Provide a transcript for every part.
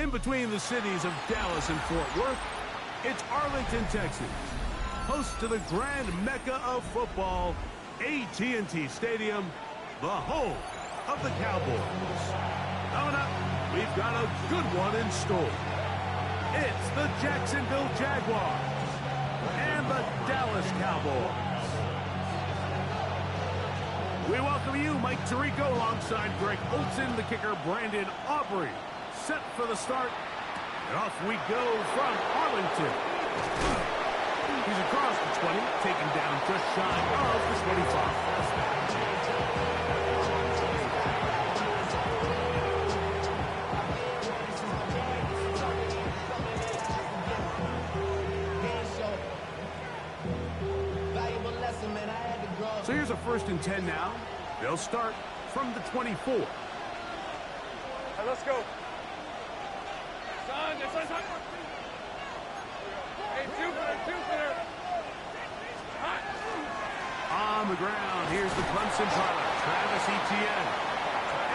In between the cities of Dallas and Fort Worth, it's Arlington, Texas, host to the grand mecca of football, AT&T Stadium, the home of the Cowboys. Coming up, we've got a good one in store. It's the Jacksonville Jaguars and the Dallas Cowboys. We welcome you, Mike Tirico, alongside Greg Olson, the kicker, Brandon Aubrey. Set for the start, and off we go from Arlington. He's across the 20, taken down just shy of the 25. So here's a 1st and 10 now. They'll start from the 24. Right, let's go. Hey, two-footer. On the ground, here's the Clemson pilot, Travis Etienne.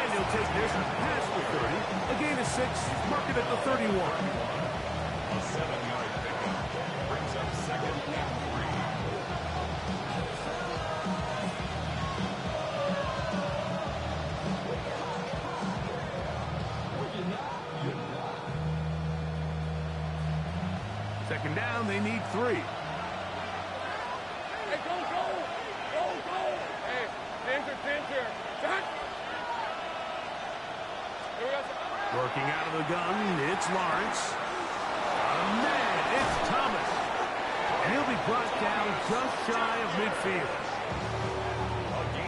And he'll take this past the 30. A gain of 6, mark it at the 31. A 7-yard pickup brings up 2nd and 3. Second down, they need 3. Hey, go! Hey, hands here. Shot! Working out of the gun, it's Lawrence. Man, it's Thomas. And he'll be brought down just shy of midfield.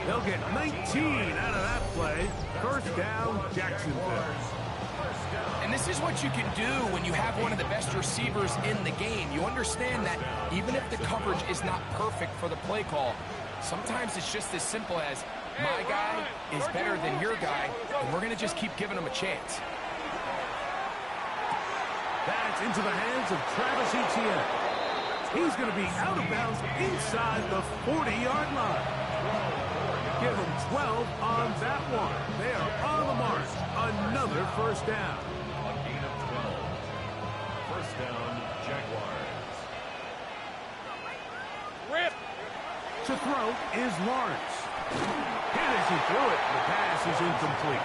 They'll get 19 out of that play. 1st down, Jacksonville. And this is what you can do when you have one of the best receivers in the game. You understand that even if the coverage is not perfect for the play call, sometimes it's just as simple as my guy is better than your guy, and we're going to just keep giving him a chance. That's into the hands of Travis Etienne. He's going to be out of bounds inside the 40-yard line. Give him 12 on that one. They are on the march. Another 1st down. A gain of 12. 1st down, Jaguars. Rip! To throw is Lawrence. And as he threw it, the pass is incomplete.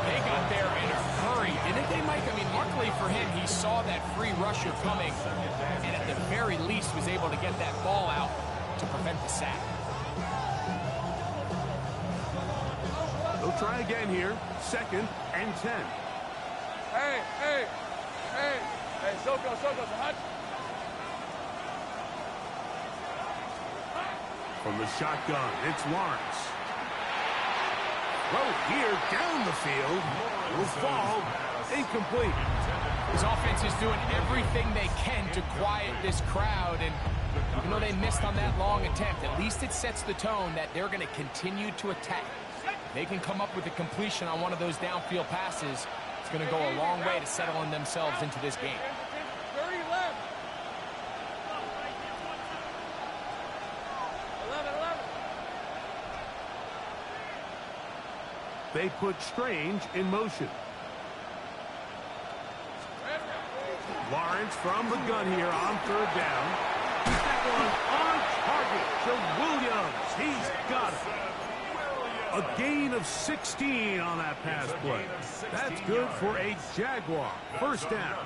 They got there in a hurry, didn't they, Mike? I mean, luckily for him, he saw that free rusher coming, and at the very least was able to get that ball out to prevent the sack. They'll try again here. 2nd and 10. Hey, Soko, hot. From the shotgun, it's Lawrence. Throw here down the field. Will fall. Incomplete. His offense is doing everything they can to quiet this crowd, and even though they missed on that long attempt, at least it sets the tone that they're going to continue to attack. They can come up with a completion on one of those downfield passes. It's going to go a long way to settling themselves into this game. 30 left. 11. They put Strange in motion. Lawrence from the gun here on 3rd down. That one on target to Williams. He's got it. A gain of 16 on that pass play. That's good for a Jaguar. 1st down.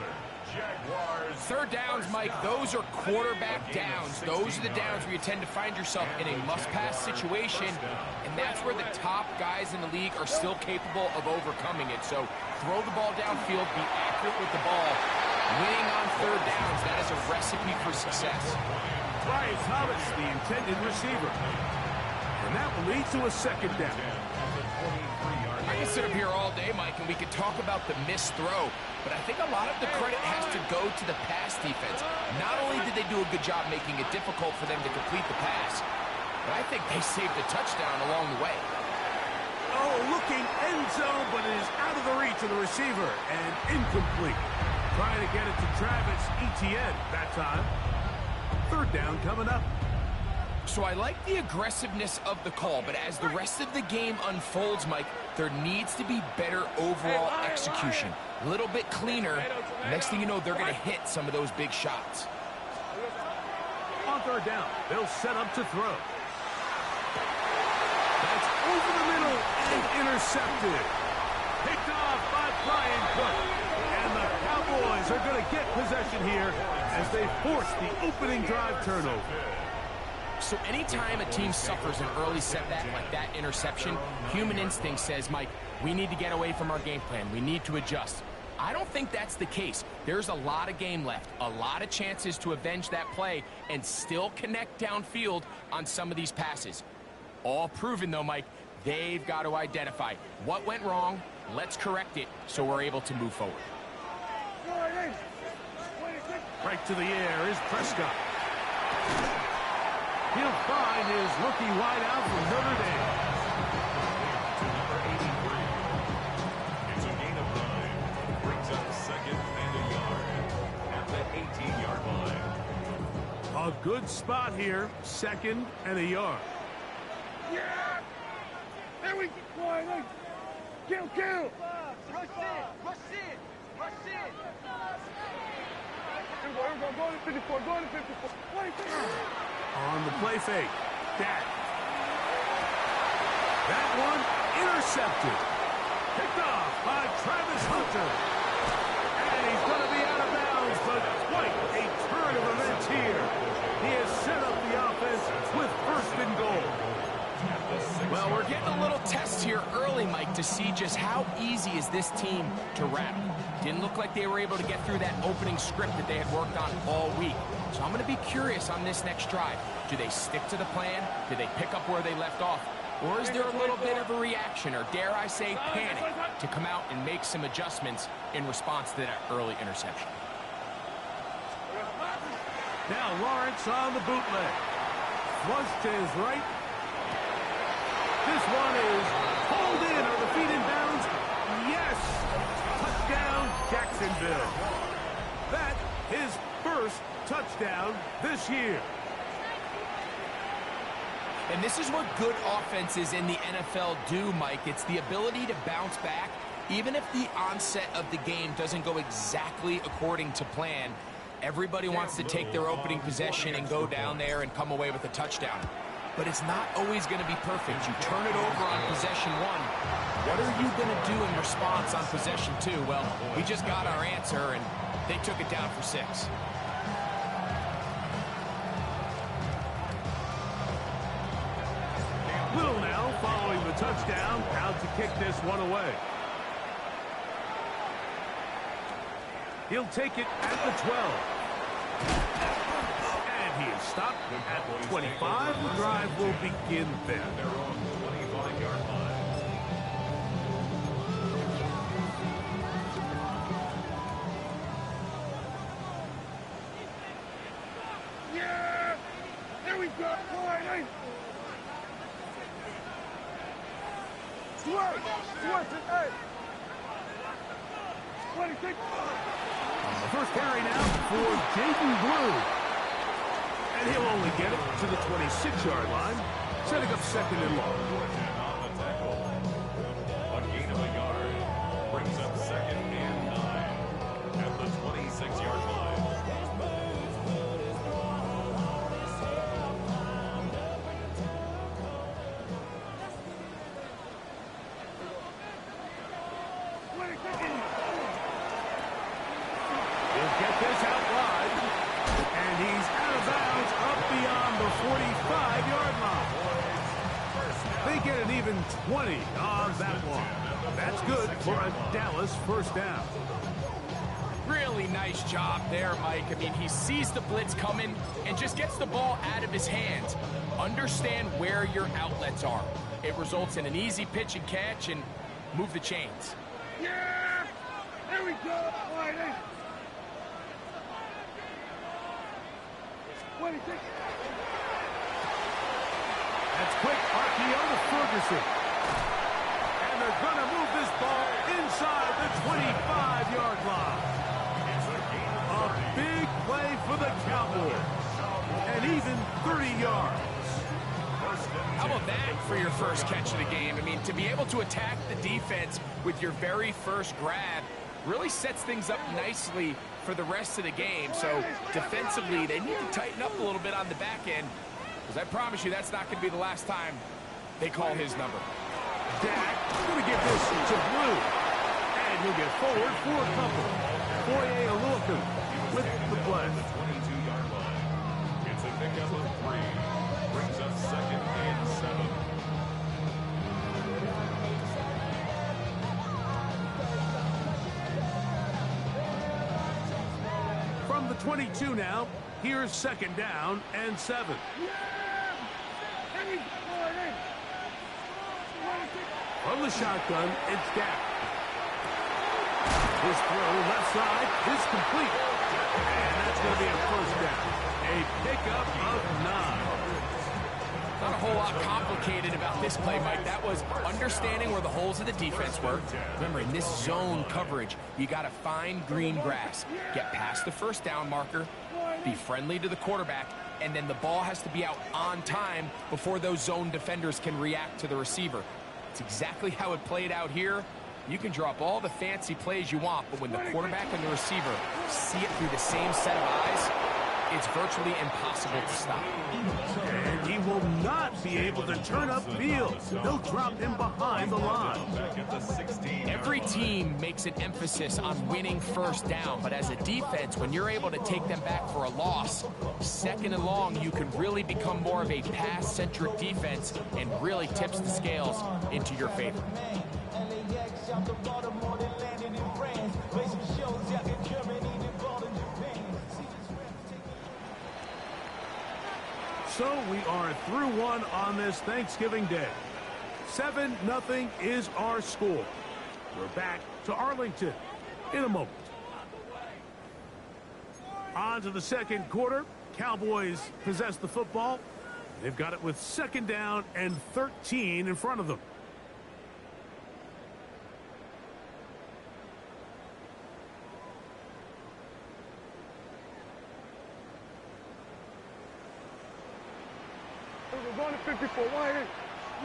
3rd downs, Mike, those are quarterback downs. Those are the downs where you tend to find yourself in a must-pass situation, and that's where the top guys in the league are still capable of overcoming it. So throw the ball downfield, be accurate with the ball. Winning on 3rd downs, that is a recipe for success. Brian Thomas, the intended receiver. And that will lead to a 2nd down. I can sit up here all day, Mike, and we could talk about the missed throw, but I think a lot of the credit has to go to the pass defense. Not only did they do a good job making it difficult for them to complete the pass, but I think they saved a touchdown along the way. Oh, looking end zone, but it is out of the reach of the receiver and incomplete. Trying to get it to Travis Etienne that time. 3rd down coming up. So I like the aggressiveness of the call, but as the rest of the game unfolds, Mike, there needs to be better overall execution. A little bit cleaner. Next thing you know, they're going to hit some of those big shots. On third down, they'll set up to throw. That's over the middle and intercepted. Picked off by Brian Cook. And the Cowboys are going to get possession here as they force the opening drive turnover. So anytime a team suffers an early setback like that interception, human instinct says, Mike, we need to get away from our game plan. We need to adjust. I don't think that's the case. There's a lot of game left, a lot of chances to avenge that play and still connect downfield on some of these passes. All proven, though, Mike, they've got to identify what went wrong, let's correct it so we're able to move forward. Right to the air is Prescott. He'll find his rookie wideout from Notre Dame. To number 83. It's a gain of 9. Brings up 2nd and a yard at the 18-yard line. A good spot here, 2nd and a yard. Yeah! There we go! Kill! Rush in! Go to 54, go to 54. On the play fake. That one intercepted. Picked off by Travis Hunter. And he's going to be out of bounds, but quite a turn of events here. He has set up the offense with 1st and goal. Well, we're getting a little test here early, Mike, to see just how easy is this team to rattle. Didn't look like they were able to get through that opening script that they had worked on all week. So I'm going to be curious on this next drive. Do they stick to the plan? Do they pick up where they left off? Or is there a little bit of a reaction, or dare I say panic, to come out and make some adjustments in response to that early interception? Now Lawrence on the bootleg. Flush to his right. This one is pulled in. Are the feet in bounds? Yes! Touchdown, Jacksonville. That his first touchdown this year. And this is what good offenses in the NFL do, Mike. It's the ability to bounce back, even if the onset of the game doesn't go exactly according to plan. Everybody wants to take their opening possession and go down there and come away with a touchdown. But it's not always going to be perfect. You turn it over on possession 1. What are you going to do in response on possession 2? Well, we just got our answer, and they took it down for 6. Little now following the touchdown, out to kick this one away. He'll take it at the 12. And he is stopped at the 25. The drive will begin there. They're on the 25-yard line. Yeah! There we go! The first carry now for Jaden Blue. And he'll only get it to the 26-yard line, setting up 2nd and long. On the tackle. A gain of a yard. Brings up 2nd and 9 at the 26-yard line. He'll get this out wide. And he's out of bounds up beyond the 45-yard line. They get an even 20 on that one. That's good for a Dallas first down. Really nice job there, Mike. I mean, he sees the blitz coming and just gets the ball out of his hands. Understand where your outlets are. It results in an easy pitch and catch and move the chains. Yeah! There we go! That's quick RPO to Ferguson. And they're going to move this ball inside the 25-yard line. A big play for the Cowboys. And even 30 yards. How about that for your first catch of the game? I mean, to be able to attack the defense with your very first grab really sets things up nicely for the rest of the game. So defensively, they need to tighten up a little bit on the back end, because I promise you that's not going to be the last time they call his number. Dak going to get this to Blue. And he'll get forward for a couple. Foye Aluakun with the play. 22-yard line. It's a pickup of 3. Brings up 2nd and 7. From the 22 now, here's 2nd down and 7. From the shotgun, it's Dak. His throw left side is complete. And that's going to be a first down. A pickup of 9. Not a whole lot complicated about this play, Mike. That was understanding where the holes of the defense were. Remember, in this zone coverage, you got to find green grass. Get past the first down marker, be friendly to the quarterback, and then the ball has to be out on time before those zone defenders can react to the receiver. It's exactly how it played out here. You can drop all the fancy plays you want, but when the quarterback and the receiver see it through the same set of eyes, it's virtually impossible to stop. And he will not be able to turn up field. They'll drop him behind the line. Every team makes an emphasis on winning first down, but as a defense, when you're able to take them back for a loss, 2nd and long, you can really become more of a pass-centric defense and really tips the scales into your favor. So we are through 1 on this Thanksgiving Day. 7-0 is our score. We're back to Arlington in a moment. On to the 2nd quarter. Cowboys possess the football. They've got it with 2nd down and 13 in front of them. We're going to 54. Wide eight.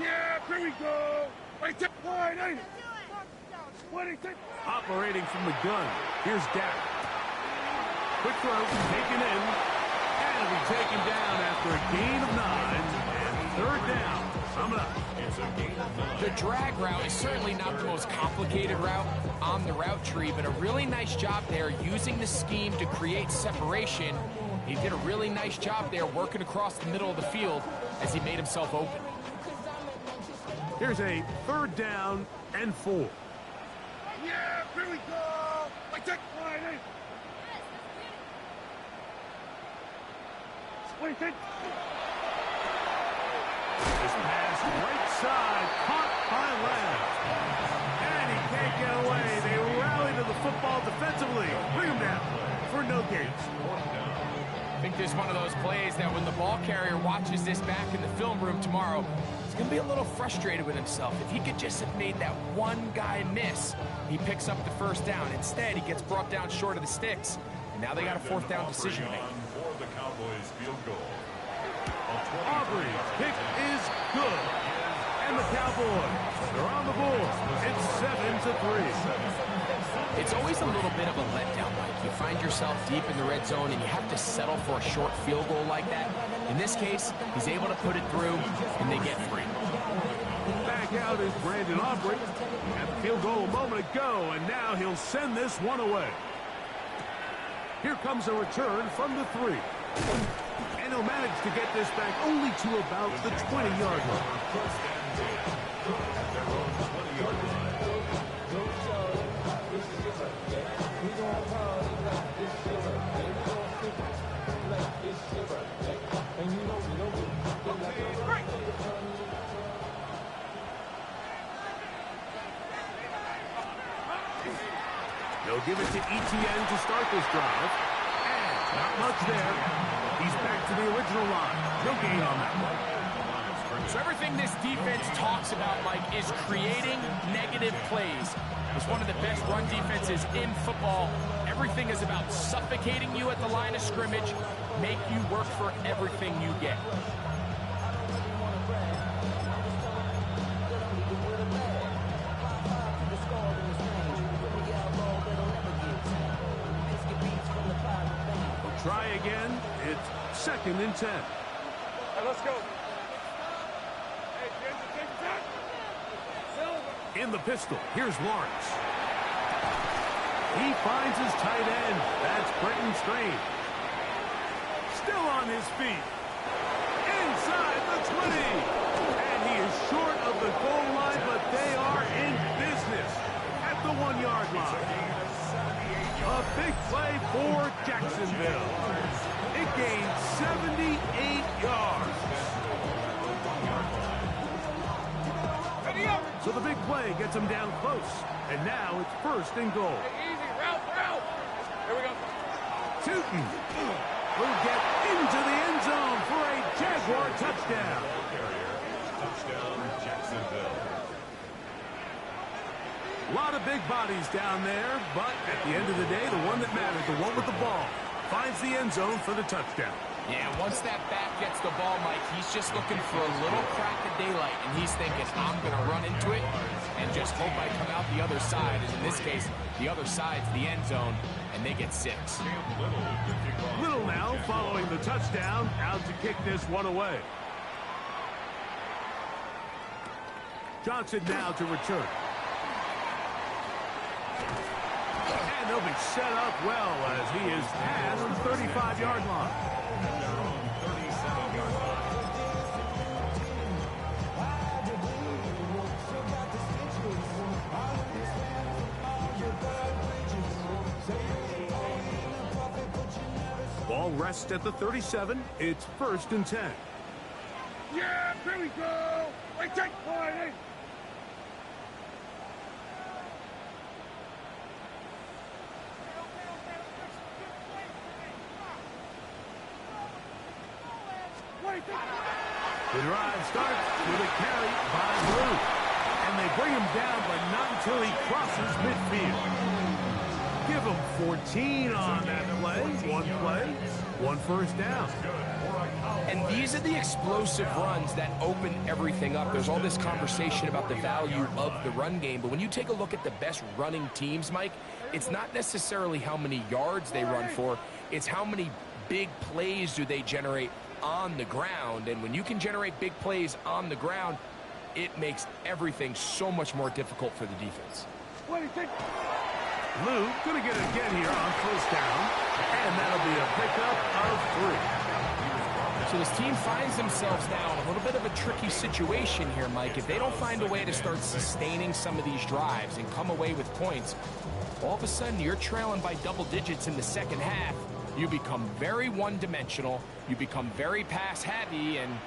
Yeah, here we go. Wait, wide eight. Operating from the gun. Here's Dak. Quick throw, taken in. And it'll be taken down after a gain of 9. And 3rd down. Coming up. The drag route is certainly not the most complicated route on the route tree, but a really nice job there using the scheme to create separation. He did a really nice job there working across the middle of the field as he made himself open. Here's a 3rd down and 4. Yeah, here we go. Wait, wide eight. Wait, This pass right side, caught by Lamb. And he can't get away. They rally to the football defensively. Bring him down for no gains. I think this is one of those plays that when the ball carrier watches this back in the film room tomorrow, he's going to be a little frustrated with himself. If he could just have made that one guy miss, he picks up the first down. Instead, he gets brought down short of the sticks, and now they got a 4th down decision to make. For the Cowboys field goal. Aubrey's kick is good. And the Cowboys, they're on the board. It's 7-3. It's always a little bit of a letdown, Mike. You find yourself deep in the red zone, and you have to settle for a short field goal like that. In this case, he's able to put it through, and they get 3. Back out is Brandon Aubrey. Had the field goal a moment ago, and now he'll send this one away. Here comes a return from the 3. And he'll manage to get this back only to about the 20-yard line. They'll give it to Etienne to start this drive. And not much there. He's back to the original line. No gain on that one. So everything this defense talks about, Mike, is creating negative plays. It's one of the best run defenses in football. Everything is about suffocating you at the line of scrimmage, make you work for everything you get. try again. It's 2nd and 10. All right, let's go. Hey, James, take it back. In the pistol, here's Lawrence. He finds his tight end. That's Brenton Strain. Still on his feet. Inside the 20. And he is short of the goal line, but they are in business at the 1-yard line. A big play for Jacksonville. It gained 78 yards. So the big play gets him down close. And now it's 1st and goal. Hey, easy, route. Here we go. Tootin will get into the end zone for a Jaguar touchdown. Touchdown, Jacksonville. A lot of big bodies down there, but at the end of the day, the one that matters, the one with the ball, finds the end zone for the touchdown. Yeah, once that back gets the ball, Mike, he's just looking for a little crack of daylight, and he's thinking, I'm going to run into it and just hope I come out the other side. And in this case, the other side's the end zone, and they get 6. Little now following the touchdown, out to kick this one away. Johnson now to return. And they'll be set up well as he is past the 35-yard line. Ball rests at the 37. It's 1st and 10. Yeah, here we go. Wait, take point. Hey. The drive starts with a carry by Blue. And they bring him down, but not until he crosses midfield. Give him 14 on that play. 1 first down. And these are the explosive runs that open everything up. There's all this conversation about the value of the run game, but when you take a look at the best running teams, Mike, it's not necessarily how many yards they run for, it's how many big plays do they generate on the ground. And when you can generate big plays on the ground, it makes everything so much more difficult for the defense. Lou going to get it again here on 1st down, and that'll be a pickup of 3. So this team finds themselves now in a little bit of a tricky situation here, Mike. If they don't find a way to start sustaining some of these drives and come away with points, all of a sudden you're trailing by double digits in the second half. You become very one-dimensional, you become very pass-heavy, and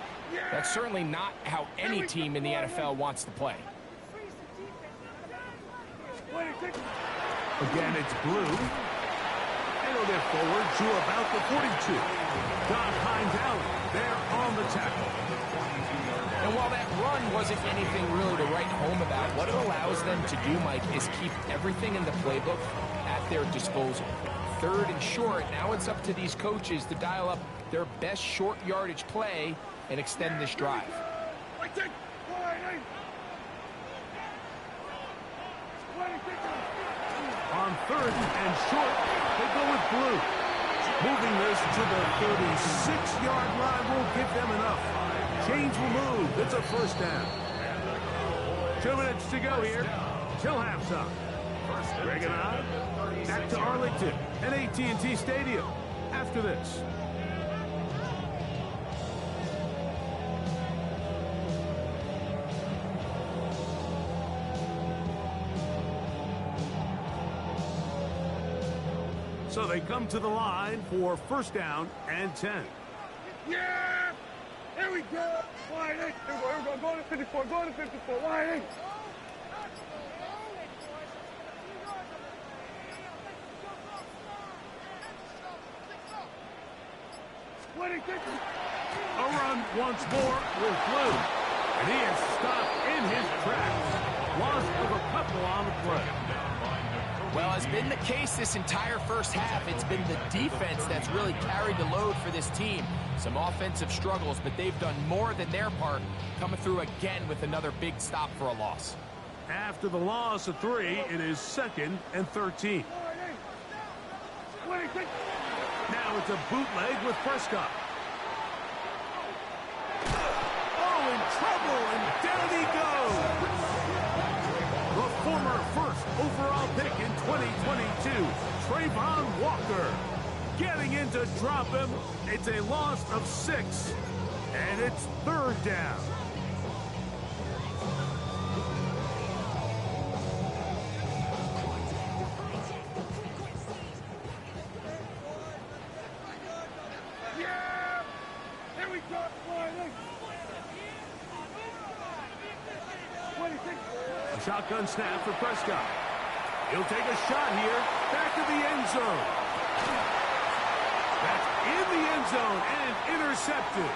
that's certainly not how any team in the NFL wants to play. Again, it's Blue. And he'll get forward to about the 42. Don Hines Allen there on the tackle. And while that run wasn't anything really to write home about, what it allows them to do, Mike, is keep everything in the playbook at their disposal. 3rd and short, now it's up to these coaches to dial up their best short yardage play and extend this drive. On 3rd and short, they go with Blue. Moving this to the 36-yard line will give them enough. Chains will move. It's a 1st down. 2 minutes to go here till halftime. Greg and I back to Arlington and AT&T Stadium after this. So they come to the line for 1st down and 10. Yeah! Here we go! Wide eight. Here we go. Go to 54. Go to 54. Wide eight. A run once more with Blue. And he is stopped in his tracks. Loss of a couple on the play. Well, as been the case this entire first half, it's been the defense that's really carried the load for this team. Some offensive struggles, but they've done more than their part, coming through again with another big stop for a loss. After the loss of 3, it is 2nd and 13. Now it's a bootleg with Prescott. Oh, in trouble, and down he goes. The former first overall pick in 2022, Trayvon Walker, getting in to drop him. It's a loss of 6, and it's 3rd down. Yeah! Here we go! Sliding! 26. A shotgun snap for Prescott. He'll take a shot here. Back to the end zone. That's in the end zone and intercepted.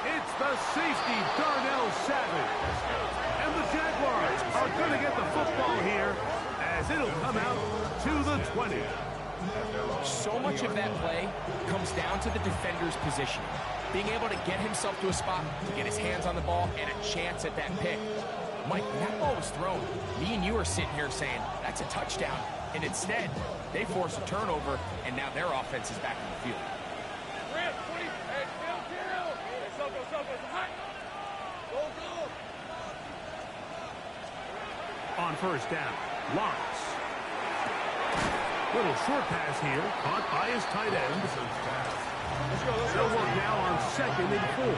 It's the safety, Darnell Savage. And the Jaguars are going to get the football here as it'll come out to the 20. So much of that play comes down to the defender's position. Being able to get himself to a spot, to get his hands on the ball, and a chance at that pick. Mike, when that ball was thrown, me and you are sitting here saying, that's a touchdown. And instead, they force a turnover, and now their offense is back in the field. On first down, Lawrence. Little short pass here, caught by his tight end. They'll work now on 2nd and 4.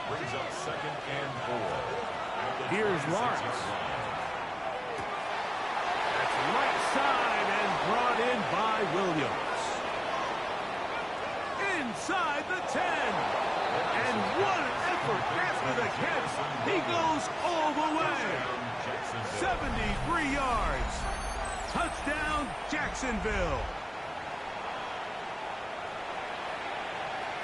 Brings up 2nd and 4. Here's Lawrence. That's right side and brought in by Williams. Inside the 10. And what an effort after the catch. He goes all the way. 73 yards. Touchdown, Jacksonville.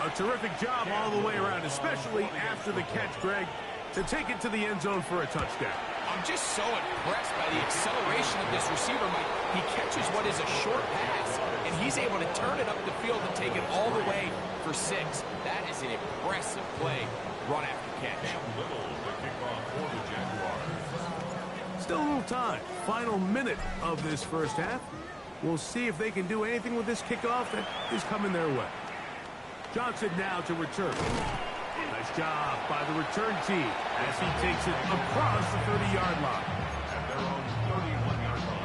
A terrific job all the way around, especially after the catch, Greg, to take it to the end zone for a touchdown. I'm just so impressed by the acceleration of this receiver, Mike. He catches what is a short pass, and he's able to turn it up the field and take it all the way for 6. That is an impressive play, run after catch. Little to kick off for the Jaguars. Still a little time. Final minute of this first half. We'll see if they can do anything with this kickoff that is coming their way. Johnson now to return. Nice job by the return team as he takes it across the 30-yard line. At their own 31-yard line.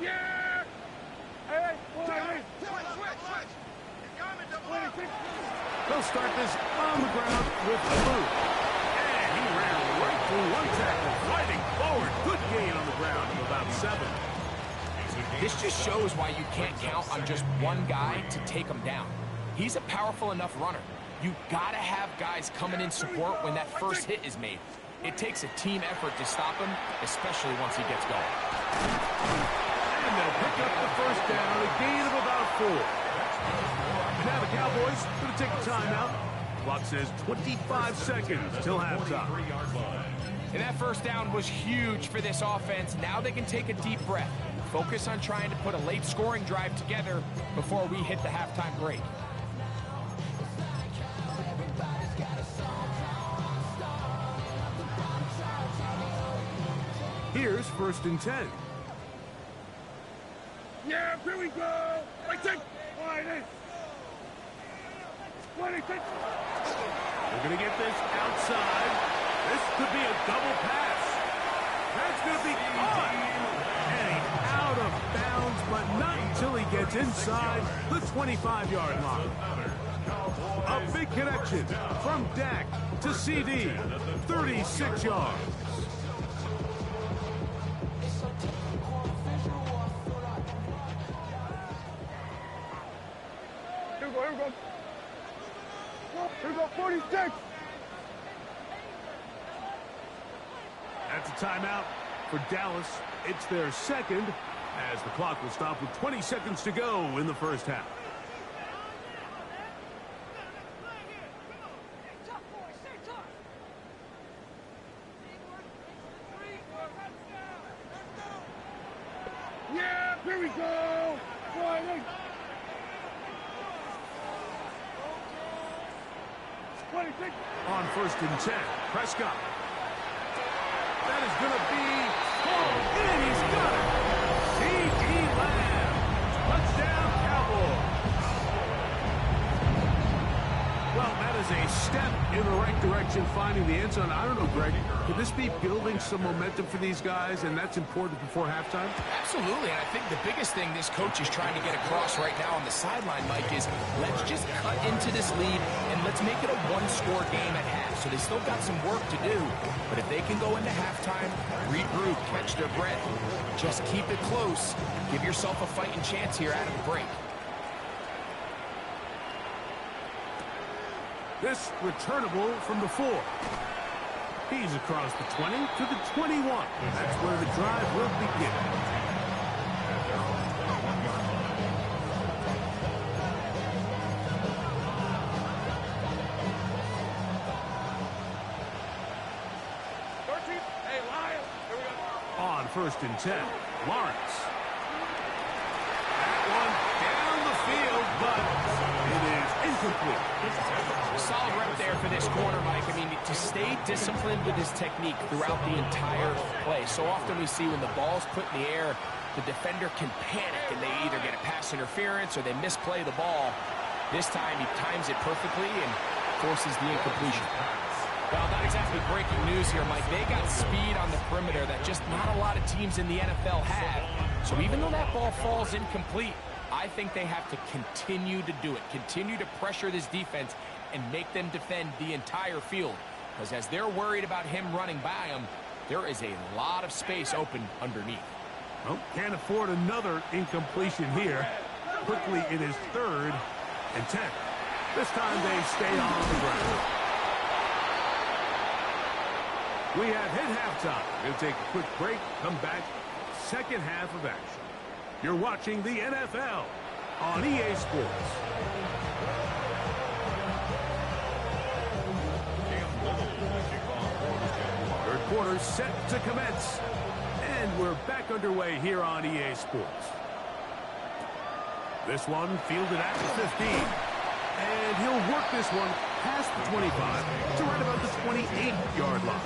Yeah! Hey, switch! They'll start this on the ground with Blue. And he ran right through one tackle, fighting forward. Good gain on the ground of about 7. This just shows why you can't count on just one guy to take him down. He's a powerful enough runner. You gotta have guys coming in support when that first hit is made. It takes a team effort to stop him, especially once he gets going. And they'll pick up the first down, a gain of about 4. Now the Cowboys going to take a timeout. Clock says 25 seconds till halftime. And that first down was huge for this offense. Now they can take a deep breath. Focus on trying to put a late scoring drive together before we hit the halftime break. Here's 1st and 10. Yeah, here we go! Right there! Sliding! 26! They're going to get this outside. This could be a double pass. That's going to be caught. And he's out of bounds, but not until he gets inside the 25-yard line. A big connection from Dak to CD. 36 yards. Here we go. Here we go, 46! That's a timeout for Dallas. It's their second as the clock will stop with 20 seconds to go in the first half. Yeah, here we go! Sliding! 26. On 1st and 10, Prescott. That is going to be thrown in. He's got it. C.D. Lamb. Touchdown, Cowboys. Well, that is a step in the right direction, finding the end zone. I don't know, Greg, could this be building some momentum for these guys, and that's important before halftime? Absolutely, and I think the biggest thing this coach is trying to get across right now on the sideline, Mike, is let's just cut into this lead, and let's make it a one-score game at half. So they still got some work to do, but if they can go into halftime, regroup, catch their breath, just keep it close, give yourself a fighting chance here out of the break. This returnable from the 4. He's across the 20 to the 21. That's where the drive will begin. Hey, Lions. Here we go. On 1st and 10, Lawrence. That one down the field, but it is incomplete. Solid rep there for this corner, Mike. I mean, to stay disciplined with his technique throughout the entire play. So often we see when the ball's put in the air, the defender can panic and they either get a pass interference or they misplay the ball. This time he times it perfectly and forces the incompletion. Well, not exactly breaking news here, Mike. They got speed on the perimeter that just not a lot of teams in the NFL have. So even though that ball falls incomplete, I think they have to continue to do it, continue to pressure this defense and make them defend the entire field. Because as they're worried about him running by them, there is a lot of space open underneath. Well, can't afford another incompletion here. Quickly in his 3rd and 10. This time they stay on the ground. We have hit halftime. We'll take a quick break, come back, second half of action. You're watching the NFL on EA Sports. Third quarter set to commence. And we're back underway here on EA Sports. This one fielded at the 15. And he'll work this one past the 25 to right about the 28-yard line.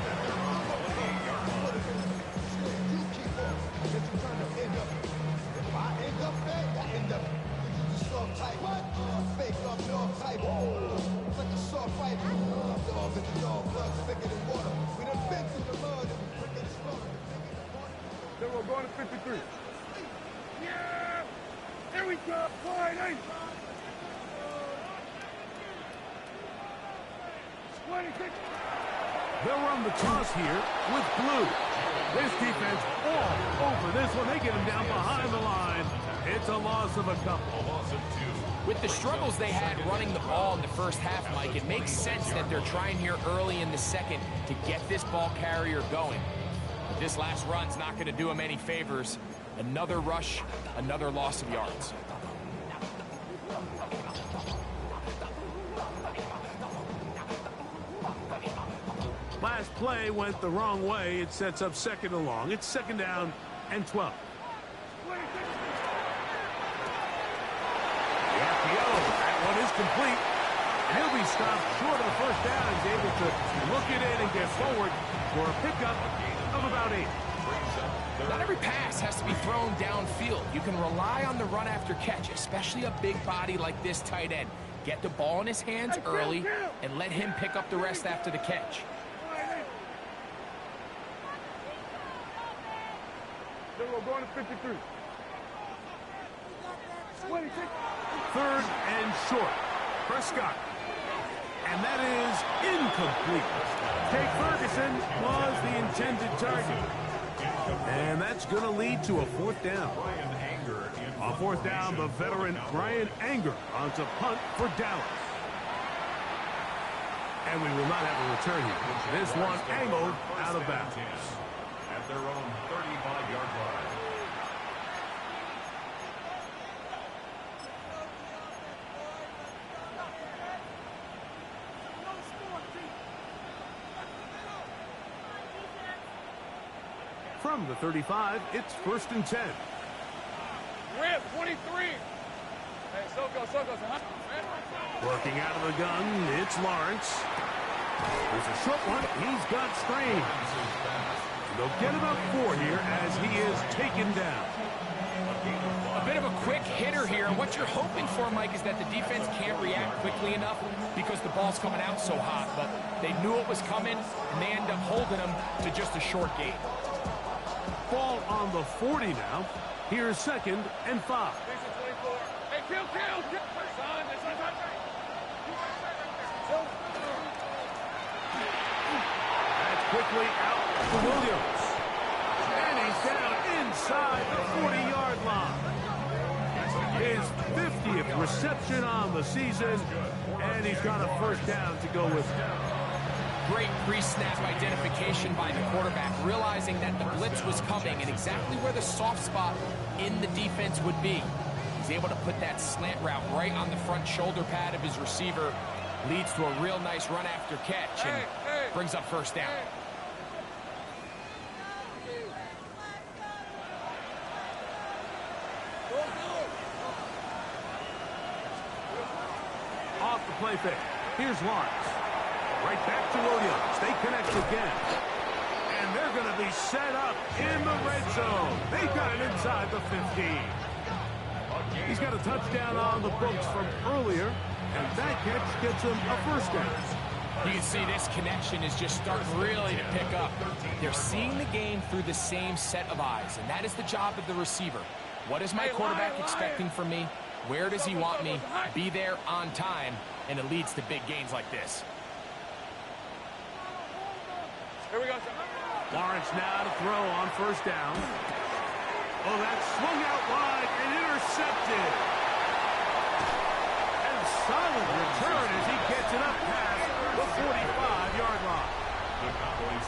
Then we're going to 53. Yeah! There we go! Wide eight! 26. They'll run the toss here with blue. This defense all over this one. They get him down behind the line. It's a loss of a couple. A loss of 2. With the struggles they had running the ball in the first half, Mike, it makes sense that they're trying here early in the second to get this ball carrier going. But this last run's not going to do him any favors. Another rush, another loss of yards. Last play went the wrong way. It sets up 2nd and long. It's 2nd down and 12. The RPO, that one is complete. He'll be stopped short of the 1st down. He's able to look it in and get forward for a pickup of about 8. Not every pass has to be thrown downfield. You can rely on the run after catch, especially a big body like this tight end. Get the ball in his hands early and let him pick up the rest after the catch. Then we're going to 53. 26. 3rd and short. Prescott. And that is incomplete. Jake Ferguson was the intended target. And that's going to lead to a 4th down. On 4th down, the veteran Brian Anger on to punt for Dallas. And we will not have a return here. This one angled out of bounds. At their own 35-yard line. From the 35, it's 1st and 10. Rip, 23. Hey, so go. Working out of the gun, it's Lawrence. There's a short one. He's got Strange. They'll get about 4 here as he is taken down. A bit of a quick hitter here. And what you're hoping for, Mike, is that the defense can't react quickly enough because the ball's coming out so hot. But they knew it was coming, and they end up holding them to just a short gain. Ball on the 40 now. Here's 2nd and 5. Hey, kill! That's quickly out to Williams. And he's down inside the 40-yard line. His 50th reception on the season, and he's got a first down to go with it. Great pre-snap identification by the quarterback, realizing that the blitz was coming and exactly where the soft spot in the defense would be. He's able to put that slant route right on the front shoulder pad of his receiver. Leads to a real nice run after catch and brings up first down. Off the play fake. Here's Lawrence. Right back to Williams. They connect again. And they're going to be set up in the red zone. They got it inside the 15. He's got a touchdown on the books from earlier, and that catch gets him a first down. You can see this connection is just starting really to pick up. They're seeing the game through the same set of eyes, and that is the job of the receiver. What is my quarterback expecting from me? Where does he want me? Be there on time, and it leads to big gains like this. Here we go. Lawrence now to throw on first down. Oh, that's swung out wide and intercepted. And solid return as he gets it up past the 45-yard line.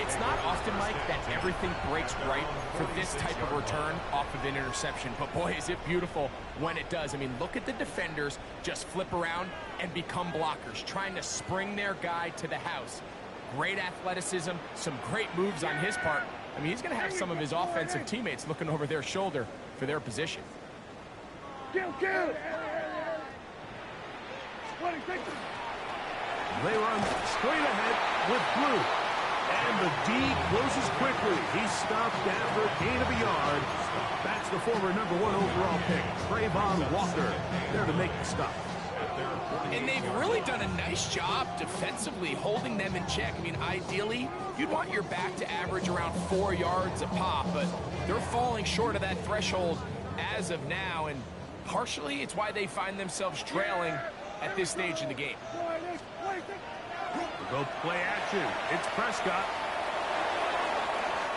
It's not often, Mike, that everything breaks right for this type of return off of an interception. But, boy, is it beautiful when it does. I mean, look at the defenders just flip around and become blockers, trying to spring their guy to the house. Great athleticism, some great moves on his part. I mean, he's going to have some of his offensive teammates looking over their shoulder for their position. Kill! They run straight ahead with Blue. And the D closes quickly. He's stopped after a gain of a yard. That's the former #1 overall pick, Trayvon Walker, there to make the stop. And they've really done a nice job defensively holding them in check. I mean, ideally, you'd want your back to average around 4 yards a pop, but they're falling short of that threshold as of now, and partially it's why they find themselves trailing at this stage in the game. Go play action. It's Prescott.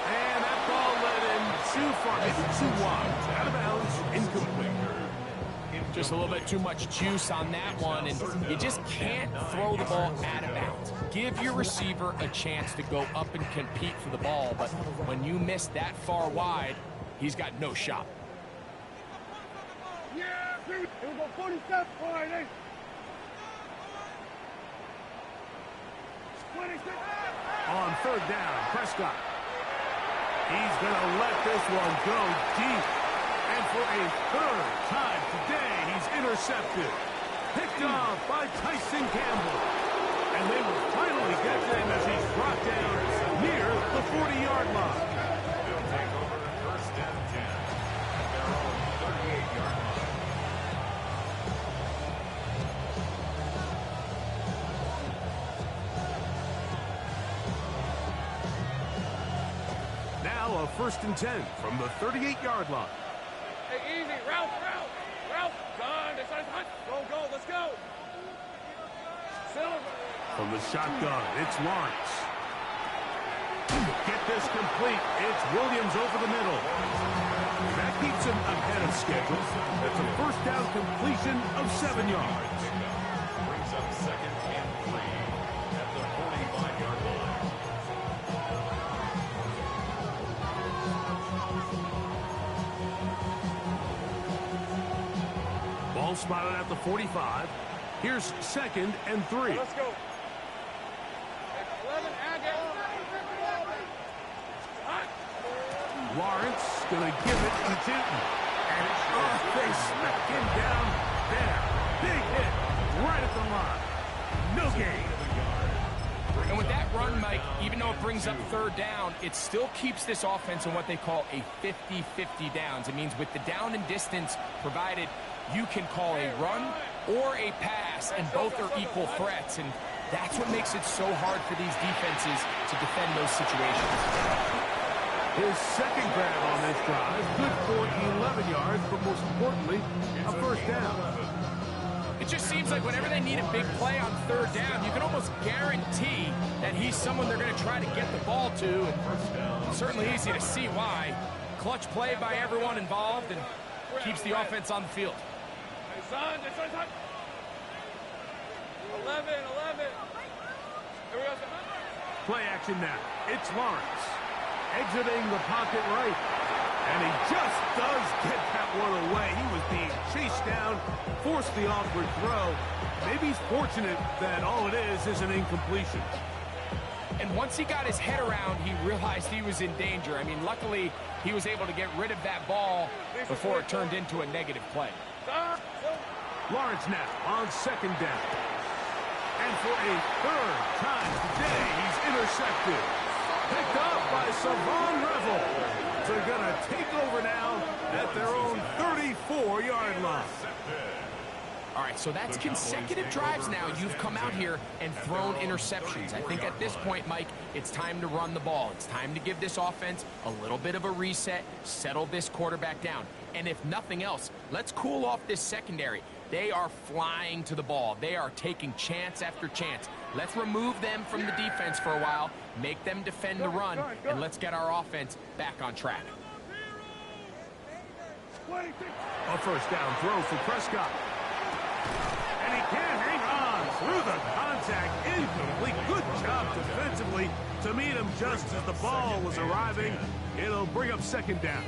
And that ball led in too far. Maybe too wide. Out of bounds. Incomplete. Just a little bit too much juice on that one, and you just can't throw the ball out of bounds. Give your receiver a chance to go up and compete for the ball, but when you miss that far wide, he's got no shot. Yeah, here we go. 40 steps. On third down, Prescott. He's going to let this one go deep. And for a third time today, he's intercepted. Picked off by Tyson Campbell. And they will finally get to him as he's brought down near the 40-yard line. They'll take over first and 10 at their own 38-yard line. Now a first and 10 from the 38-yard line. Hey, easy. Ralph. Done. Go. Let's go. Silver. From the shotgun, it's Lawrence. Get this complete. It's Williams over the middle. That keeps him ahead of schedule. That's a first down completion of 7 yards. Brings up second and 3 at the 45-yard line. Ball spotted at the 45. Here's second and 3. Let's go. 11, Lawrence going to give it to Newton. And they smack him down there. Big ball game. And with that run, Mike, even though it brings up third down, it still keeps this offense in what they call a 50-50 downs. It means with the down and distance provided, you can call a run or a pass, and both are equal threats. And that's what makes it so hard for these defenses to defend those situations. His second grab on this drive, good for 11 yards, but most importantly, a first down. It just seems like whenever they need a big play on third down, you can almost guarantee that he's someone they're going to try to get the ball to. And certainly easy to see why. Clutch play by everyone involved and keeps the offense on the field. Hey, son. 11. Here we go, son. Play action now. It's Lawrence. Exiting the pocket right. And he just does get that one away. He was being chased down, forced the awkward throw. Maybe he's fortunate that all it is an incompletion. And once he got his head around, he realized he was in danger. I mean, luckily, he was able to get rid of that ball before it turned into a negative play. Lawrence now on second down. And for a third time today, he's intercepted. Picked up by Savon Revel. They're going to take over now at their own 34-yard line. All right, so that's consecutive drives now. You've come out here and thrown interceptions. I think at this point, Mike, it's time to run the ball. It's time to give this offense a little bit of a reset, settle this quarterback down. And if nothing else, let's cool off this secondary. They are flying to the ball. They are taking chance after chance. Let's remove them from the defense for a while, make them defend the run, and let's get our offense back on track. A first down throw for Prescott. And he can't hang on through the contact. Incomplete. Good job defensively to meet him just as the ball was arriving. It'll bring up second down.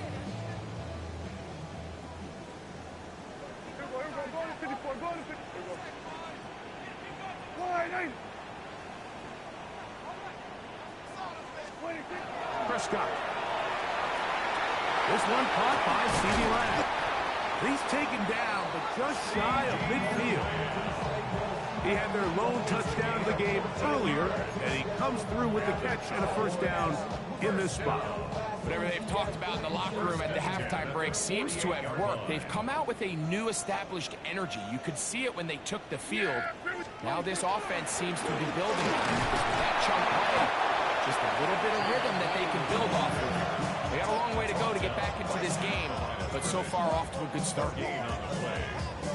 Prescott. This one caught by CeeDee Lamb. He's taken down, but just shy of midfield. He had their lone touchdown of the game earlier, and he comes through with the catch and a first down in this spot. Whatever they've talked about in the locker room at the halftime break seems to have worked. They've come out with a new established energy. You could see it when they took the field. Now this offense seems to be building on that chunk play. Just a little bit of rhythm that they can build off of. They got a long way to go to get back into this game, but so far off to a good start. Gain on the play.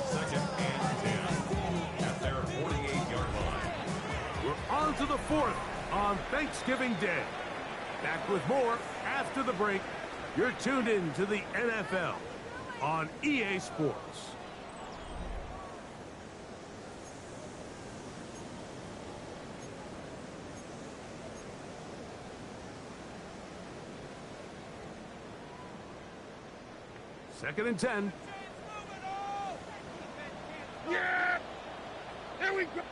Second and 10 at their 48-yard line. We're on to the fourth on Thanksgiving Day. Back with more after the break. You're tuned in to the NFL on EA Sports. Second and 10. Yeah! Here we go!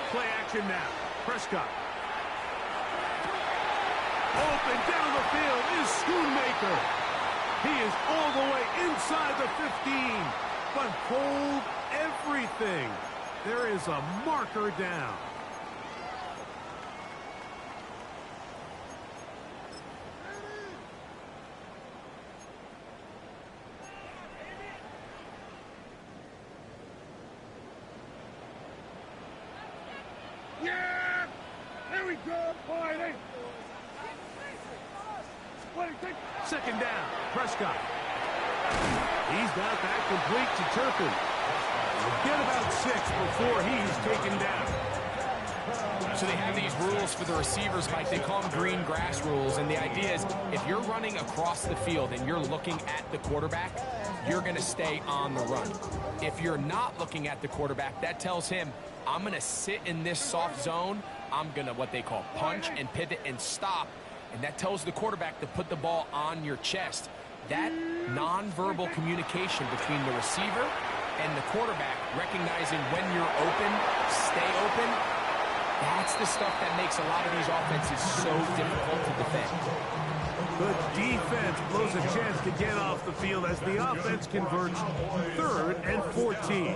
Play action now. Prescott. Open down the field is Schoonmaker. He is all the way inside the 15, but hold everything. There is a marker down. Yeah! Here we go! Fighting! Second down, Prescott. He's got that complete to Turpin. We'll get about 6 before he's taken down. So they have these rules for the receivers, Mike. They call them green grass rules. And the idea is if you're running across the field and you're looking at the quarterback, you're going to stay on the run. If you're not looking at the quarterback, that tells him, I'm going to sit in this soft zone. I'm going to what they call punch and pivot and stop. And that tells the quarterback to put the ball on your chest. That nonverbal communication between the receiver and the quarterback, recognizing when you're open, stay open, that's the stuff that makes a lot of these offenses so difficult to defend. The defense blows a chance to get off the field as the offense converts 3rd and 14.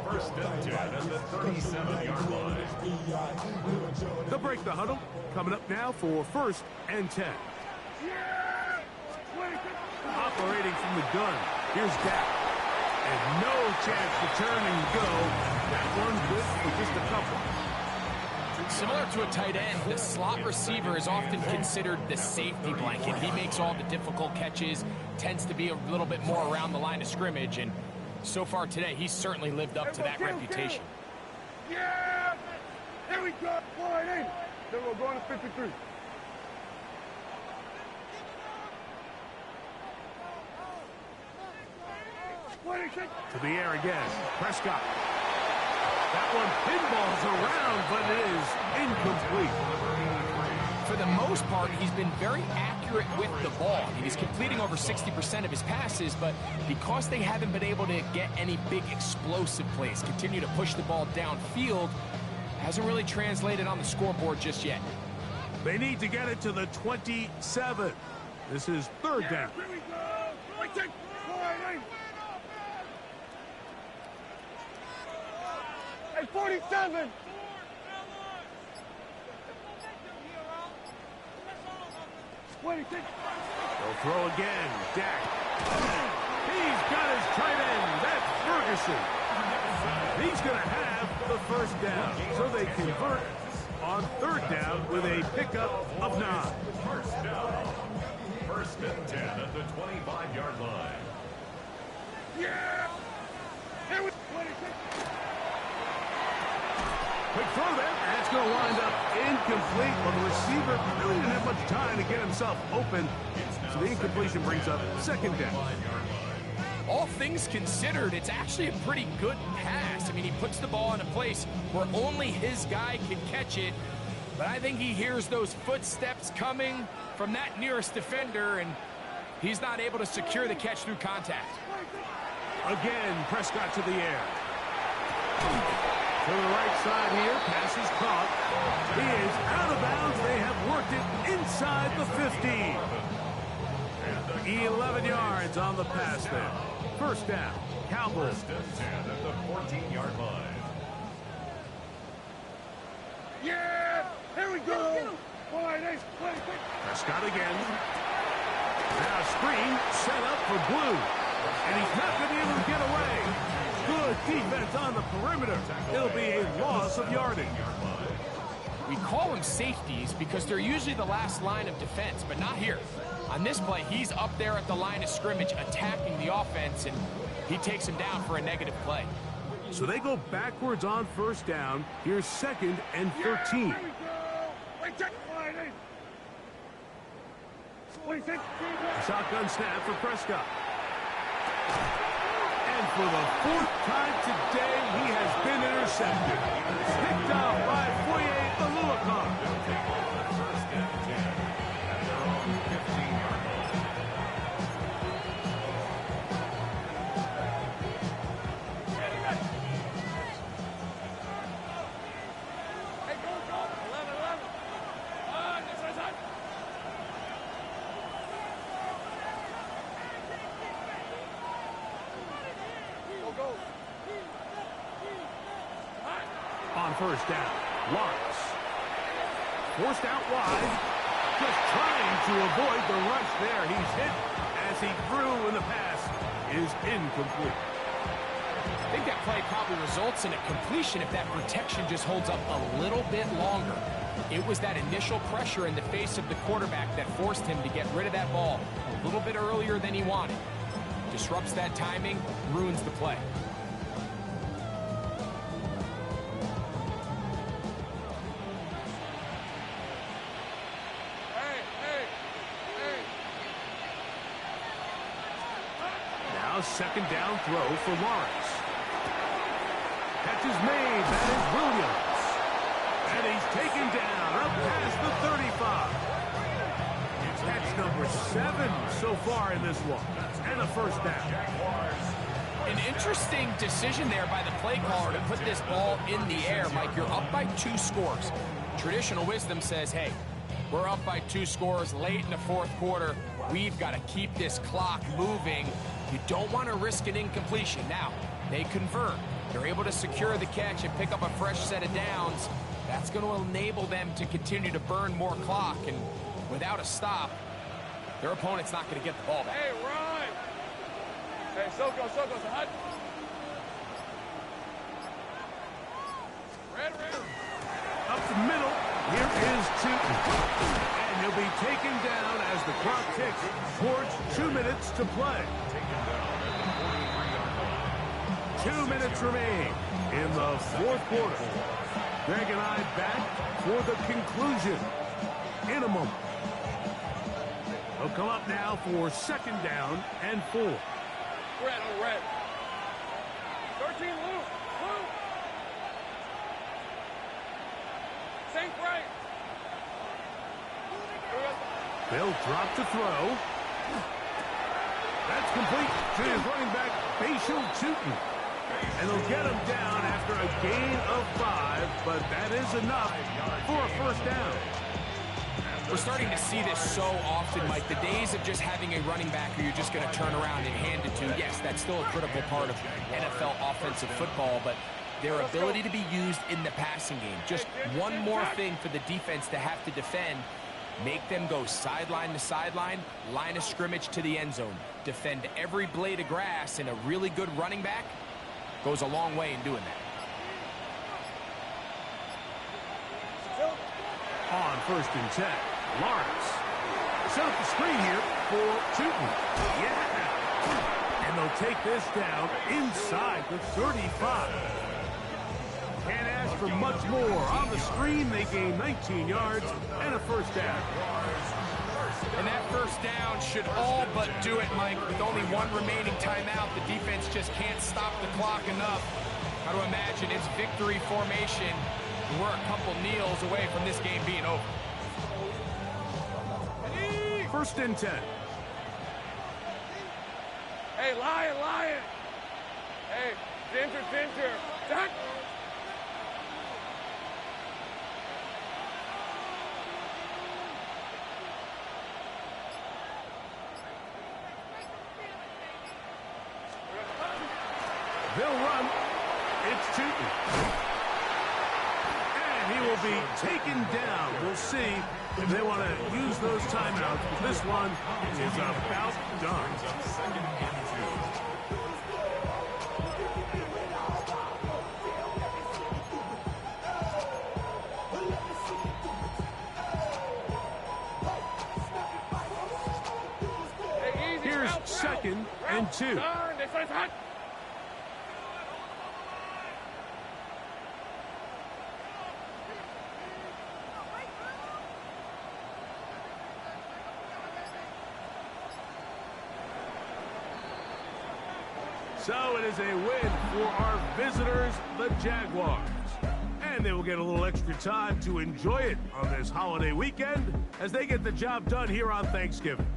First and 10 at the 37-yard line. They'll break the huddle. Coming up now for 1st and 10. Operating from the gun. Here's Dak. And no chance to turn and go. That one's good for just a couple. Similar to a tight end, the slot receiver is often considered the safety blanket. He makes all the difficult catches, tends to be a little bit more around the line of scrimmage, and so far today, he's certainly lived up to that reputation. Yeah! Here we go! Wide in! Then we're going to 53. To the air again. Prescott. That one pinballs around, but it is incomplete. For the most part, he's been very accurate with the ball. He's completing over 60% of his passes, but because they haven't been able to get any big explosive plays, continue to push the ball downfield, hasn't really translated on the scoreboard just yet. They need to get it to the 27. This is 3rd down. Here we go! Wide in! At 47! They'll throw again. Dak. He's got his tight end. That's Ferguson. He's going to have the 1st down. So they convert on 3rd down with a pickup of 9. First down. 1st and 10 at the 25-yard line. Yeah! Here we go! Quick throw there, and it's going to wind up incomplete. Well, the receiver really didn't have much time to get himself open, so the incompletion brings up 2nd down. All things considered, it's actually a pretty good pass. I mean, he puts the ball in a place where only his guy can catch it, but I think he hears those footsteps coming from that nearest defender, and he's not able to secure the catch through contact. Again, Prescott to the air. To the right side here, pass is caught. He is out of bounds. They have worked it inside the 15. 11 yards on the pass there. 1st down, Cowboys. 1st and 10 at the 14-yard line. Yeah! Here we go! Wide in! Prescott again. Now screen set up for Blue. And he's not going to be able to get away. Good defense on the perimeter. It'll be a loss of yardage. We call them safeties because they're usually the last line of defense, but not here. On this play, he's up there at the line of scrimmage attacking the offense, and he takes him down for a negative play. So they go backwards on 1st down. Here's 2nd and 13. Here we go! Wait, check! Wide in! 26. Shotgun snap for Prescott. And for the 4th time today, he has been intercepted. Picked off by Foye Oluokun. First and 10 at their own 15-yard line. Hey, go! 11. This side. Go. On 1st down, Lawrence. Forced out wide. Just trying to avoid the rush there. He's hit as he threw, and the pass is incomplete. I think that play probably results in a completion if that protection just holds up a little bit longer. It was that initial pressure in the face of the quarterback that forced him to get rid of that ball a little bit earlier than he wanted. Disrupts that timing, ruins the play. Now 2nd down throw for Lawrence. Catch is made. That is Williams. And he's taken down up past the 35. Catch number 7 so far in this one. And a 1st down. An interesting decision there by the play caller to put this ball in the air. Mike, you're up by 2 scores. Traditional wisdom says, hey, We're up by 2 scores late in the fourth quarter. We've got to keep this clock moving. You don't want to risk an incompletion. Now, they convert. They're able to secure the catch and pick up a fresh set of downs. That's going to enable them to continue to burn more clock. And without a stop, their opponent's not going to get the ball back. Hey, run! Hey, Soko, hut. Red. Up the middle, here is Tootin. And he'll be taken down as the clock ticks towards 2 minutes to play. 2 minutes remain in the fourth quarter. Greg and I back for the conclusion in a moment. They'll come up now for 2nd down and 4. Red. 13, Luke. Saint right. They'll drop to throw. That's complete to his running back, Facial Tootin. And they'll get him down after a gain of 5, but that is enough for a 1st down. We're starting to see this so often, Mike. The days of just having a running back who you're just going to turn around and hand it to, yes, that's still a critical part of NFL offensive football, but their ability to be used in the passing game, just one more thing for the defense to have to defend, make them go sideline to sideline, line of scrimmage to the end zone, defend every blade of grass, and a really good running back goes a long way in doing that. On 1st and 10, Lawrence. Set up the screen here for Tootin. Yeah! And they'll take this down inside the 35. Can't ask for much more. On the screen, they gain 19 yards and a 1st down. And that 1st down should all but do it, Mike. With only 1 remaining timeout, the defense just can't stop the clock enough. Got to imagine it's victory formation. We're a couple kneels away from this game being over. 1st and 10. Hey, Lion. Hey, Ginger. Duck. They'll run. It's Tootin. And he will be taken down. We'll see if they want to use those timeouts. But this one is about done. Here's 2nd and 2. So it is a win for our visitors, the Jaguars. And they will get a little extra time to enjoy it on this holiday weekend as they get the job done here on Thanksgiving.